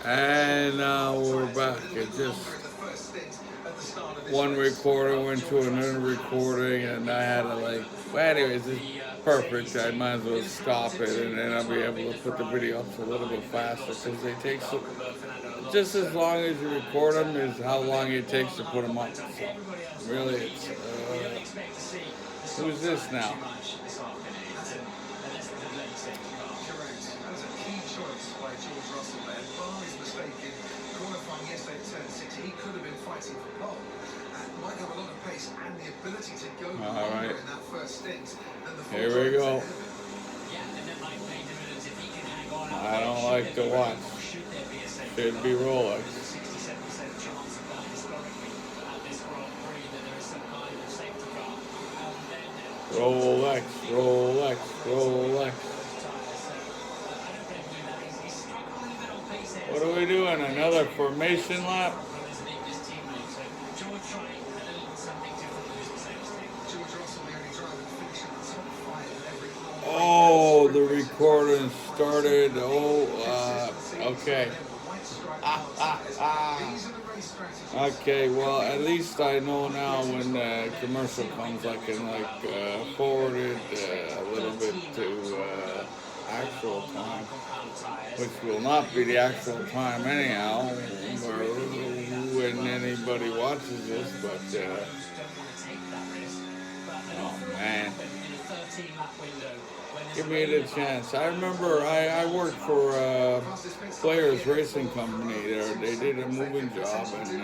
And now we're back. It just one recording went to another recording, and I had to like. Well, anyways, it's perfect. I might as well stop it, and then I'll be able to put the video up a little bit faster because they take so, just as long as you record them is how long it takes to put them up. So really, it's who's this now? All right, here we go. I don't like the watch. Should be Rolex. Rolex, Rolex, Rolex. What are we doing? Another formation lap? Oh, the recording started. Oh, okay. Okay, well, at least I know now when the commercial comes, I can forward it a little bit to actual time, which will not be the actual time anyhow, when anybody watches this, but, oh man. Give me the chance. I remember I worked for Players Racing Company there. They did a moving job, and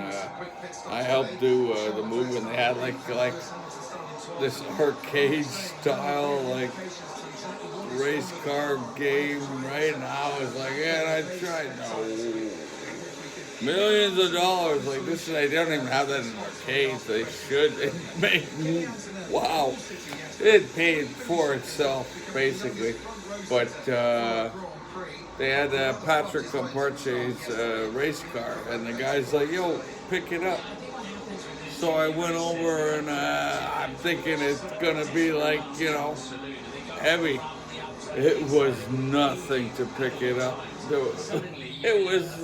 I helped do the move, and they had like this arcade style race car game, right? And I was like, yeah, I tried. No. Millions of dollars like this. They don't even have that in arcades. They should. It made wow. It paid for itself basically, but they had Patrick Comparche's race car, and the guy's like, "Yo, pick it up." So I went over, and I'm thinking it's gonna be like heavy. It was nothing to pick it up. It was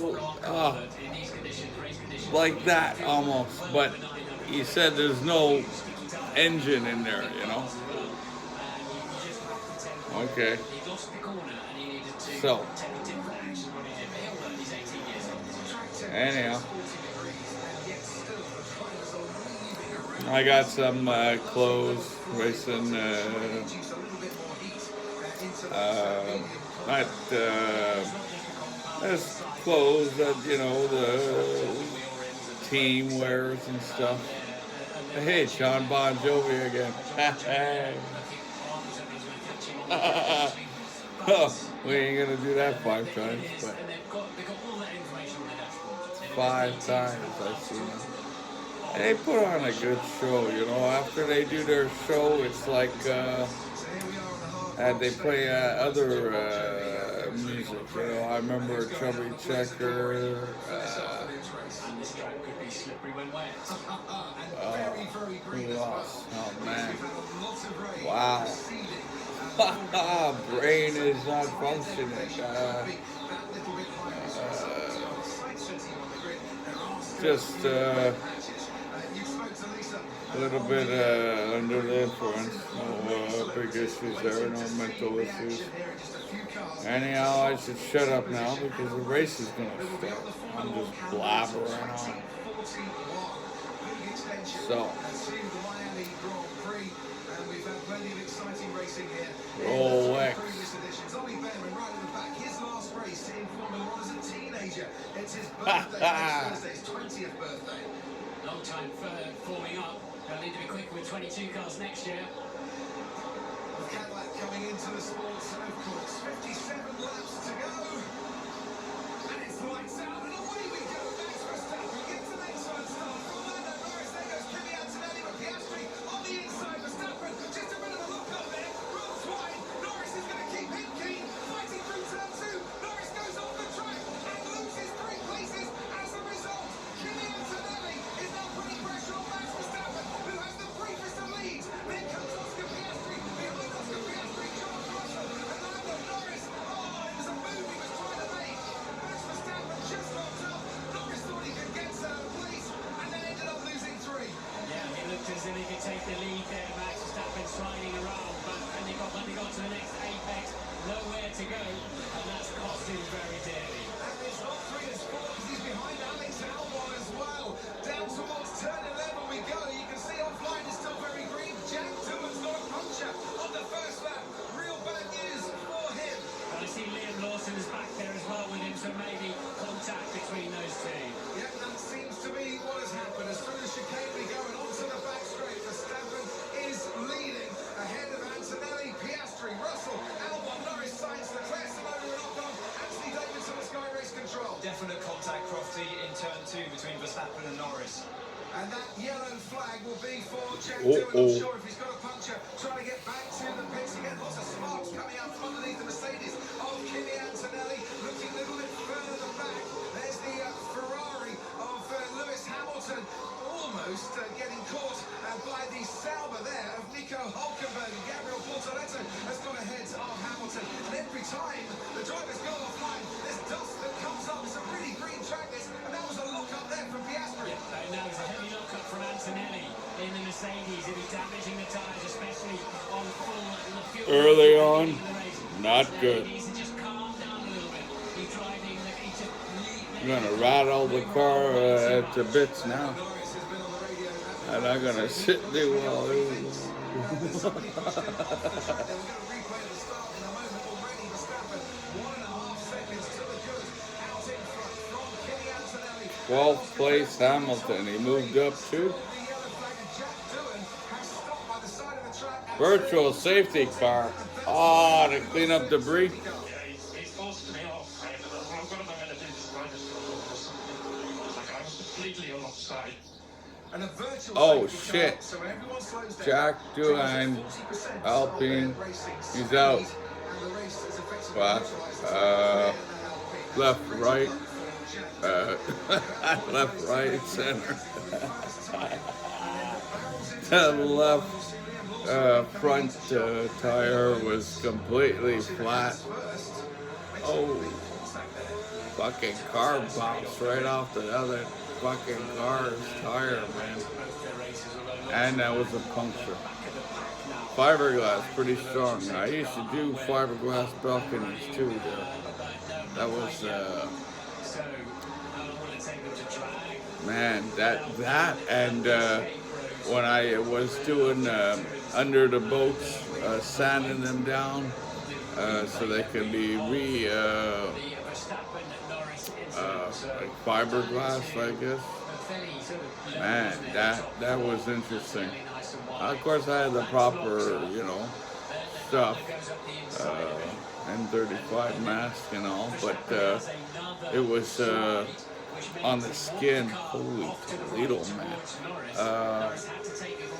like that almost, but he said there's no engine in there, Okay. So, anyhow, I got some clothes, racing, not, there's clothes that, the team wears and stuff. Hey, John Bon Jovi again. Oh, we ain't gonna do that 5 times, but 5 times I've seen them. And they put on a good show, After they do their show, it's like they play other music. I remember Chubby Checker. Who else? Oh man! Wow. Brain is not functioning. Just a little bit under the influence. No big issues there, no mental issues. Anyhow, I should shut up now because the race is going to start. I'm just blabbering on. So, Rolex. Long time forming up. They'll need to be quicker with 22 cars next year. With Cadillac coming into the sports of course. 57 laps to go. And it's lights out and away we go. Max Verstappen gets an excellent start. From Lando Norris, there goes Kimi Antonelli with Piastri on the inside. Verstappen, just a bit of a look up there. Runs wide. Norris is going to keep him keen. Fighting through turn 2. Norris goes off the track and loses 3 places as a result. Kimi Antonelli is now putting pressure on Max Verstappen, who has the briefest of leads. Then comes Oscar Piastri. Behind Oscar Piastri, George Russell and Lando Norris. Oh, in the the lead there, Max Verstappen sliding around, but when they got to the next apex, nowhere to go, and that's cost him very dearly. And it's not 3 and 4 because he's behind Alex Albon as well. Down towards turn 11 we go. You can see offline is still very green. Jack Doohan's got a puncture on the first lap. Real bad news for him. And I see Liam Lawson is back there as well with him, so maybe contact between those two. Yeah, that seems to be what has happened. As through the chicane we go and onto the back straight. Verstappen is leading ahead of Antonelli, Piastri, Russell, Albon, Norris, Sainz, Leclerc, Tsunoda and Ocon. Anthony Davidson has Sky Race Control. Definite contact, Crofty, in turn 2 between Verstappen and Norris. And that yellow flag will be for Jack Doohan. I'm sure if he's got a puncture, trying to get back to the pits again. Lots of sparks coming out from underneath the Mercedes of Kimi Antonelli. Looking a little bit further back. There's the Ferrari of Lewis Hamilton. Almost getting caught by the Sauber there of Nico Hülkenberg. And Gabriel Portoletto has got ahead of Hamilton. And every time the drivers go offline, there's dust that comes up. It's a really green track this, and that was a lock up there from Piastri. Now there's a heavy lock-up from Antonelli in the Mercedes. He'll be damaging the tyres, especially on full fuel. Early on, not good. He needs to just calm down a little bit. He's driving the I'm gonna rattle the car to bits now. And I'm gonna sit and do all this. Twelfth place Hamilton. He moved up too. Virtual safety car. Oh, to clean up debris. He forced me off. I've got my melodies right or something. Like I was completely offside. Oh shit. Jack Doohan, Alpine, he's out. Well, left, right, left, right, center. The left front tire was completely flat. Oh, fucking car bounced right off the other fucking car's tire, man. And that was a puncture. Fiberglass, pretty strong. I used to do fiberglass balconies too. That was, man, that and when I was doing under the boats, sanding them down so they could be like fiberglass, I guess. Man, that was interesting. Of course, I had the proper, stuff, N35 mask and all, but it was on the skin. Holy Toledo, man!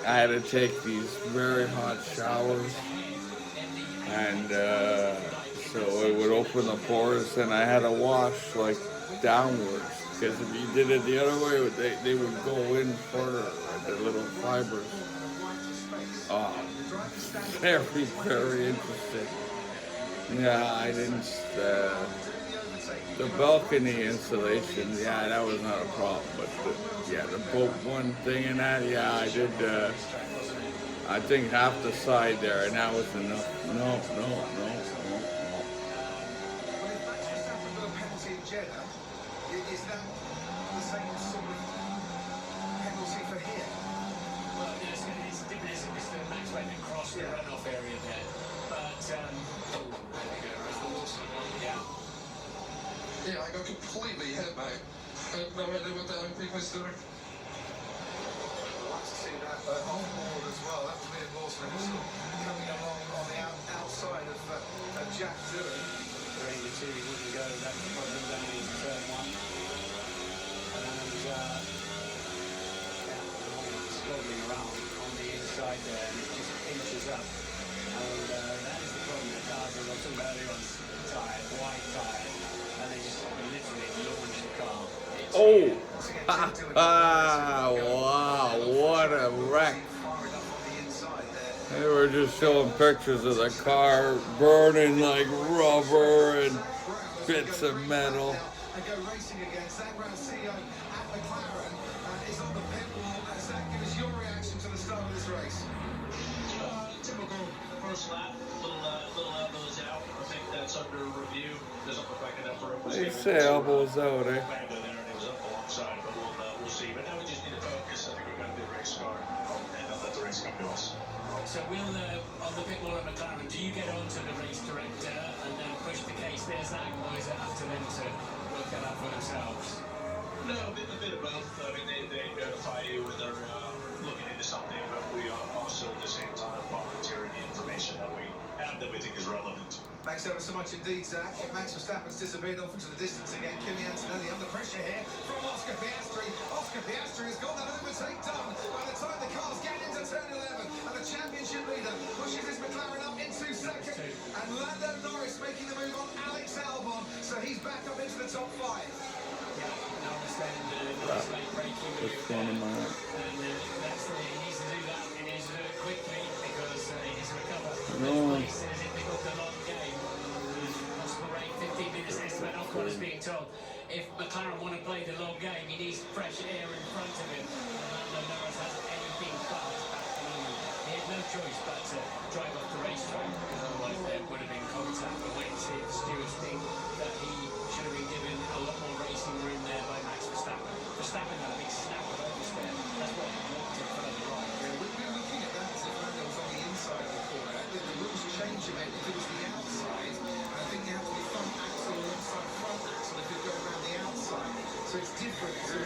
I had to take these very hot showers, and so it would open the pores, and I had to wash like downwards, because if you did it the other way, they would go in further, the little fibers. Very, very interesting. Yeah, I didn't, the balcony installation, yeah, that was not a problem, but the boat one thing and that, yeah, I did, I think half the side there, and that was enough. No. Is that the same sort of penalty for here? Well, it's different. It's the Max went across the runoff area there. But, Yeah, I got completely hit, mate. I have no idea what the hell people was doing. I'd like to see that on board as well. That was Liam Lawson coming along on the outside of Jack Doohan. During the two, he wouldn't go. That's the problem going into turn 1. And, slogging around on the inside there, and it just inches up. And that is the problem that cars are talking about earlier on tires, white tires, and they just literally launch the car. Wow, what a wreck. They were just showing pictures of the car burning like rubber and bits of metal. And go racing again. Zach Brown, CEO at McLaren, is on the pit wall. Zach, give us your reaction to the start of this this race? Typical first lap, little elbows out. I think that's under review. Doesn't look like enough room. They say elbows out, eh? Back there and it was up alongside, but we'll see. But now we just need to focus. I think we've got a good race car and let the race come to us. So we'll, on the pit wall at McLaren, do you get on to the race director and then push the case there, Zach, or is it up to them to work that out for themselves? No, a bit of both. I mean, they notify you when they're looking into something, but we are also at the same time volunteering the information that we have that we think is relevant. Thanks ever so much indeed, Zach. Max Verstappen's disappeared off into the distance again. Kimi Antonelli under pressure here from Oscar Piastri. Oscar Piastri has got that overtake done by the time the cars get into turn 11. And the championship leader pushes his McLaren up into second. And Lando Norris making the move on Alex Albon. So he's back up into the top 5. Yeah, I understand the late braking move. Just one of my. And that's the, he needs to do that. He needs to do it quickly because he needs to recover. No. Those places if they got the long game. Possible rate 15 minutes estimate. Ocon is being told if McLaren want to play the long game, he needs fresh air in front of him. And Lando Norris has anything but at the moment. He had no choice but to drive off the racetrack because otherwise there would have been contact. But wait and see if the stewards think that he should have been given a lot more racing room there by Max Verstappen. Verstappen had a big snap of oversteer. That's what he walked in front of the right. Yeah, we're looking at that as if Lando was on the inside of the corner. The rules change a bit if it was the outside. And I think you have to be front axle alongside front axle if you go around the outside. So it's different to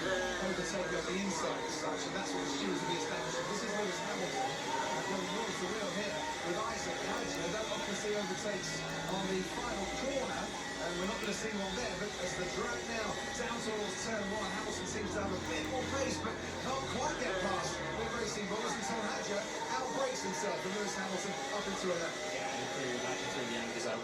overtake on the inside as such, and that's what the stewards will be establishing. This is Lewis Hamilton going towards the wheel here with Isaac Hadji. I don't often see overtakes on the final corner, and we're not going to see one there, but as the drag now down towards turn 1, Hamilton seems to have a bit more pace, but can't quite get past the racing ballers until Hadji outbreaks himself and Lewis Hamilton up into 11. Yeah, and through the anchors up